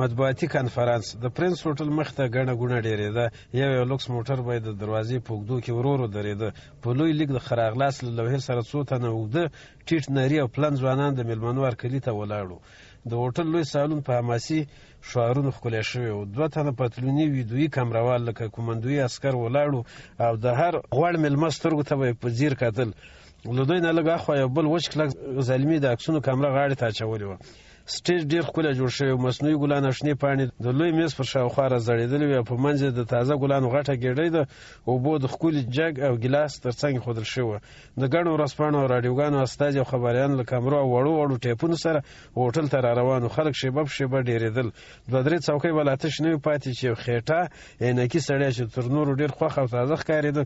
مطبوعاتي کنفرانس د پرنس هوټل مخ ته ګڼه ګوڼه ډېرېده. یو لوکس موټر به د دروازې په اوږدو کې ورو ورو درېده. په لوی لیک د خراغلاس له لوحې سره څو تنه اوږده ټیټ نري او پلن ځوانان د مېلمنو هرکلي ته ولاړ. د هوټل لوی سالون په حماسي شعارونو ښکلی شوی و. 2 تنه پتلوني ویدویي کمروال لکه کومندوي عسکر ولاړو او د هر غوړ مېلمه سترګو ته به یې په ځیر کتل. له دوی نه لږ اخوا یو بل وچ کلک زلمي د عکسونو کمره غاړې ته اچولې وه. سټیج ډېر ښکلی جوړ شوی و. مصنوعي ګلان او شنې پاڼې د لوی میز پر شاوخوا راځړېدلې وې او په منځ یې د تازه ګلانو غټه ګېډۍ د اوبو د ښکلي جګ او ګیلاس تر څنګ ایښودل شوی وه. د ګڼو ورځپاڼو او راډیوګانو استازي او خبریان له کمرو او وړو وړو ټیپونو سره هوټل ته را روان وو. خلک شېبه په شېبه ډېرېدل. 2-3 څوکۍ به لا تش نه وې پاتې چې یو خېټه عینکي سړی چې تر نورو ډېر خوښ او تازه ښکارېده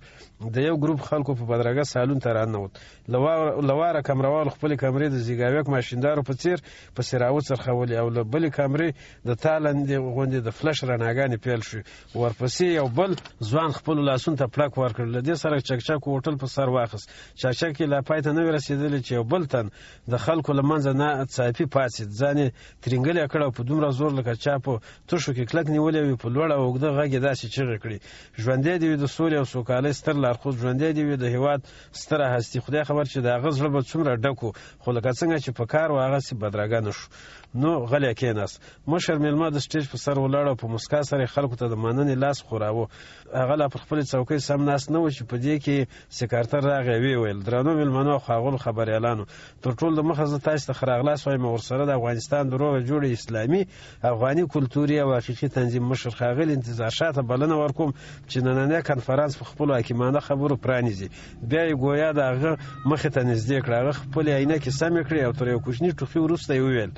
د یو ګروپ خلکو په بدرګه سالون ته راننوت. له واره کمروالو خپلې کمرې د زیګاویک ماشیندارو په څېر پسې راوڅرخولې او له بلې کمرې د تالندې غوندې د فلش رڼاګانې پیل شوې. ورپسې یو بل ځوان خپلو لاسونو ته پړک ورکړ. له دې سره چکچک هوټل په سر واخیست. چکچک یې لا پای ته نه وې رسېدلی چې یو بل تن د خلکو له منځه ناڅاپي پاڅېد. ځان یې ترینګلی کړ او په دومره زور لکه چا په تشو کې کلک نیولی وي په لوړ او اوږده غږ یې داسې چغې کړې: ژوندی دې وي د سولې او سوکالۍ ستر لارښود، ژوندی دې وي د هېواد ستره هستي. خدای خبر چې د هغه زړه به څومره ډک و، خو لکه څنګه چې په کار و هغسې بدرګه نه شو. نو غلی کېناست. مشر مېلمه د سټیج په سر ولاړ او په مسکا سره خلکو ته د مننې لاس خوراوه. هغه لا پر خپلې څوکۍ سم ناست نه و چې په دې کې سکرتر راغی. ویې ویل: درنو مېلمنو او ښاغلو خبریالانو، تر ټولو د مخه زه تاسو ته ښه راغلاست وایم او ورسره د افغانستان د روغې جوړې اسلامي افغاني کلتوري او حقیقي تنظیم مشر ښاغلي انتظار شاه ته بلنه ورکوم چې نننی کنفرانس په خپلو حکیمانه خبرو پرانیزي. بیا یې ګویا د هغه مخې ته نږدې کړه. هغه خپلې عینکې سمې کړې او تر یو کوچني ټوخي وروسته یې وویل: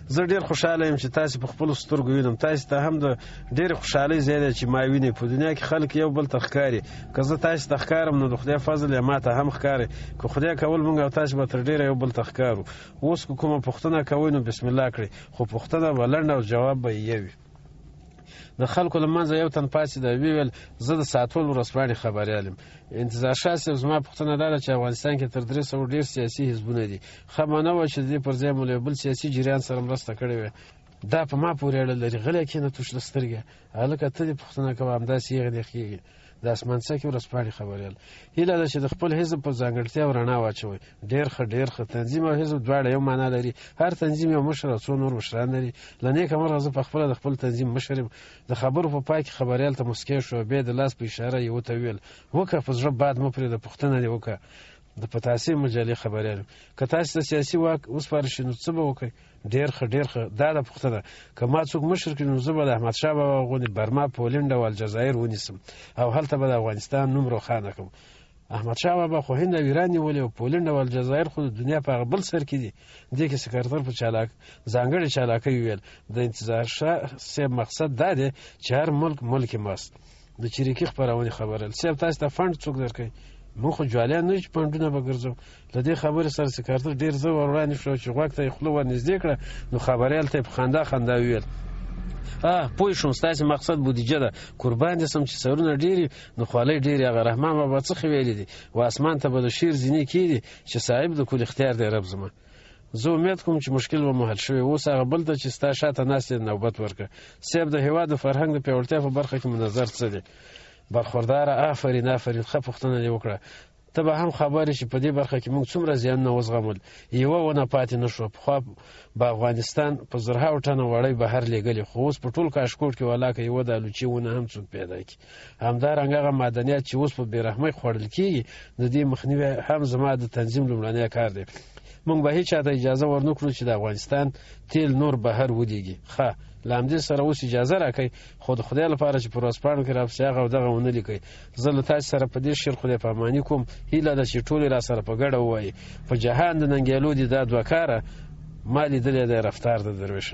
زه ډېر خوشحاله یم چې تاسې په خپلو سترګو وینم. تاسې ته هم د ډېرې خوشحالۍ ځای دی چې ما وینئ. په دنیا کې خلک یو بل ته ښکاري. که زه تاسې ته ښکارم نو د خدای فضل یې ما ته هم ښکاري. که خدای کول موږ او تاسې به تر ډېره یو بل ته ښکارو. اوس که کومه پوښتنه کوئ نو بسم الله کړئ، خو پوښتنه به لنډه او جواب به یې وي. د خلکو له منځه یو تن پاڅېد او ویل: زه د ساتول ورځپاڼې خبریال یم. انتظار شاه صاحب، زما پوښتنه دا ده چې افغانستان کې تر 300 ډېر سیاسي حزبونه دي. ښه به نه وه چې د دې پر ځای مو له یو بل سیاسي جریان سره مرسته کړې وای. دا په ما پورې اړه لري. غلی کښېنه توش له سترګې. هلکه ته دې پوښتنه کوه، همداسې یې غدېخېږي. د اسمانڅکې ورځپاڼې خبریال: هیله ده چې د خپل حزب په ځانګړتیاو رڼا واچوئ. ډېر ښه، ډېر ښه. تنظیم او حزب دواړه یو معنا لري. هر تنظیم یو مشر او څو نور مشران لري. له نیکه مرغه زه پخپله د خپل تنظیم مشر یم. د خبرو په پای کې خبریال ته مسکی شو. بیا د لاس په اشاره یې ورته وویل: وکړه، په زړه باد مه پرېږده، پوښتنه دې وکړه. د پتاسې مجلې خبریال: که تاسې ته سیاسي واک وسپارل شي نو څه به وکړئ؟ ډېر ښه، ډېر ښه. دا ده پوښتنه. که ما څوک مشر کړي نو زه به د احمدشاه بابا غوندې برما، پولنډ او الجزایر ونیسم او هلته به د افغانستان نوم روښانه کړم. احمدشاه بابا خو هند او ایران نیولې او پولنډ او الجزایر خو د دنیا په هغه بل سر کې دي. دې کې سکرتر په ځانګړې چالاکۍ وویل: د انتظار شاه صاحب مقصد دا دی چې هر ملک ماست. د چریکي خپرونې خبریال: صاحب تاسې ته فنډ څوک درکوي؟ موږ خو جواليان نه یو چې فنډونه به ګرځو. له دې خبرې سره سکرتر ډېر زه ور وړاندې شو چې غوږ ته یې خوله ور نږدې کړه. نو خبریال ته یې په خندا وویل: پوه شوم، ستاسې مقصد بودیجه ده. قربان دې سم چې سرونه ډېرې نو خولۍ ډېرې. هغه رحمان بابا څه ویلي دي: و اسمان ته به د شیر زینې کېدي چې صاحب د کل اختیار دی رب زما. زه امید کوم چې مشکل به مو حل شوی. اوس هغه بل ته چې ستا شاته ناست دی نوبت ورکړه. صاحب د هېواد د فرهنګ د پیاوړتیا په برخه کې مو نظر څه دی؟ برخورداره: آفرین آفرین، ښه پوښتنه دې وکړه. ته به هم خبرې چې په دې برخه کې موږ څومره زیانونه وزغمل. یوه ونه پاتې نه شوه. پخوا به افغانستان په 1000 ټنه وړۍ بهر لېږلې، خو اوس په ټول کاشکوټ کې ولاکه یوه د الوچې ونه هم څوک پیدا کړي. همدارنګه هغه معدنیات چې اوس په بېرحمۍ خوړل کېږي، د دې مخنیوی هم زما د تنظیم لومړنی کار دی. موږ به هېچا ته اجازه ورنه کړو چې د افغانستان تیل نور بهر ولېږي. ښه، له همدې سره اوس اجازه راکئ، خو د خدای لپاره چې په ورځپاڼو کې راپسې هغه او دغه ونه لیکئ. زه له تاسې سره په دې شعر خدای پاماني کوم. هیله ده چې ټولې را سره په ګډه ووایي: په جهان د ننګیالو دي دا 2 کاره، ما لیدلی دی رفتار د درویش.